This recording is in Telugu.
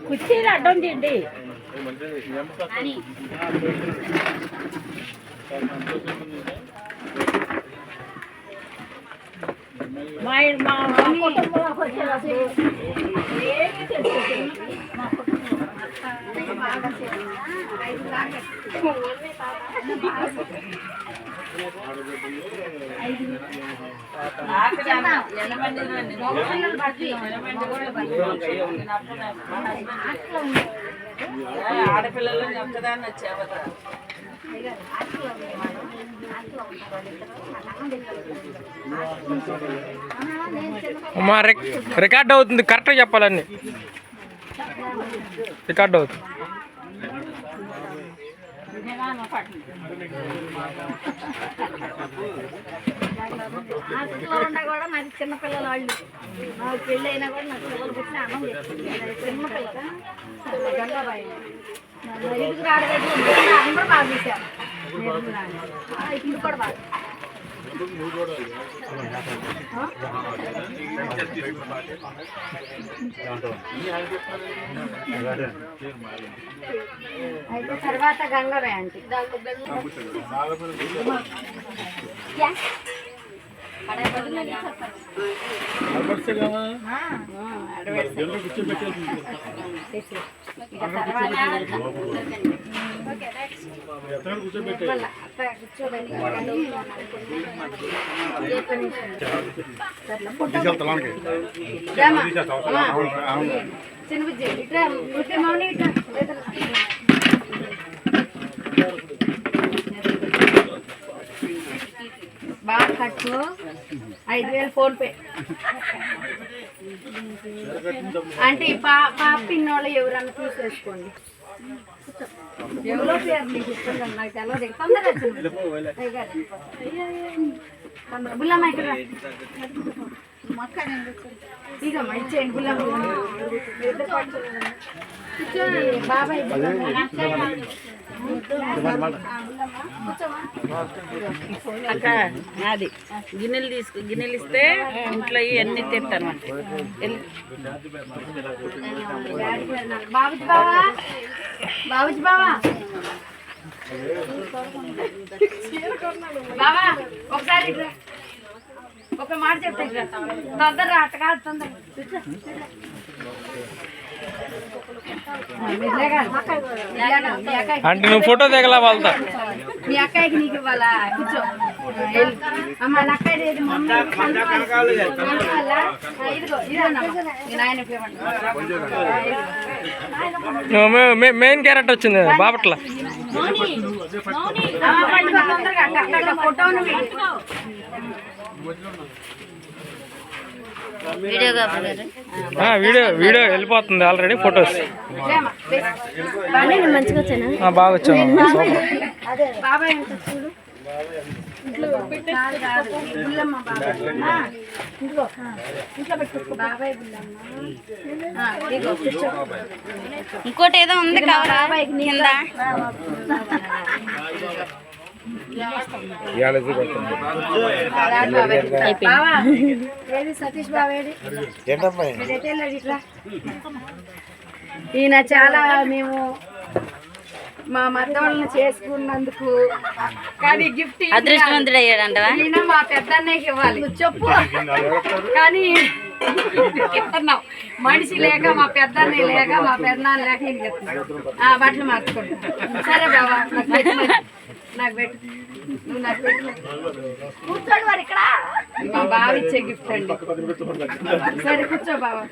కుర్చీలు అడ్డం తిండి మా కుటుంబంలోకి వచ్చేటప్పుడు ఏమీ తెచ్చుకోలేదు. మా ఆడపిల్లలు ఒక్కదాన్ని వచ్చావదా రికార్డ్ అవుతుంది, కరెక్ట్గా చెప్పాలండి. రికార్డ్ అవుతుంది. హాస్టల్లో ఉన్నా కూడా నాకు చిన్నపిల్లల వాళ్ళు నాకు పెళ్ళి అయినా కూడా నాకు పిల్లలు పుట్టిన అన్నం చేస్తుంది. చిన్నపిల్లగా గంగాబాయి ఇటుకు ఆడగడ్డ అందరూ బాగా చూశారు. ఇప్పుడు కూడా బాగా అయితే తర్వాత గంగాబాయి అంటే బాగా ఖర్చు 5,000 ఫోన్పే అంటే పాప పిన్నోళ్ళు ఎవరన్నా తీసేసుకోండి. ఎవరో పేరు మీకు ఇస్తుంది నాకు తెలియదు. తొందరగా బుల్లమ్మ ఇక్కడ ఇదమ్మా ఇచ్చేయండి. బుల్లమ్మ బాబాయ్ అక్క నాది గిన్నెలు గిన్నెలు ఇస్తే ఇంట్లో ఇవన్నీ తింటాను. బాబుజీ బావా బాబుజీ బావా బావా ఒకసారి ఒక మాట చెప్తా. తొందర అట్ట కాదు తొందర అంటే నువ్వు ఫోటో దిగలా వాళ్ళతో. మీ అక్కయ్యకి నీకు ఇవ్వాలా? కూర్చో అమ్మ. నా అక్కయ్య మెయిన్ క్యారెక్టర్ వచ్చింది బాపట్ల. వీడియో వెళ్ళిపోతుంది ఆల్రెడీ. ఫొటోస్ బాగా వచ్చాను. బాబాయ్ చూడు ఇంట్లో బాబాయ్ ఇంకోటి ఏదో ఉంది బాబాయ్ కింద సతీష్ బాబేడి ఈయన చాలా మేము మా మద్దవాళ్ళని చేసుకున్నందుకు కానీ గిఫ్ట్ అదృష్టవంతుడు అయ్యాడంట. ఈయన మా పెద్దన్నయ్యకి ఇవ్వాలి చెప్పు. కానీ ఇస్తున్నాం మనిషి లేక మా పెద్దన్నయ్య లేక మా పెద్దనాన్న లేక ఈయనకి ఇస్తున్నాం. బట్టలు మార్చుకుంటాం. సరే బాబా నాకు పెట్టు. నువ్వు నాకు పెట్టు. కూర్చోండి మరి ఇక్కడ. మా బావ ఇచ్చే గిఫ్ట్ అండి. సరే కూర్చో బాబా.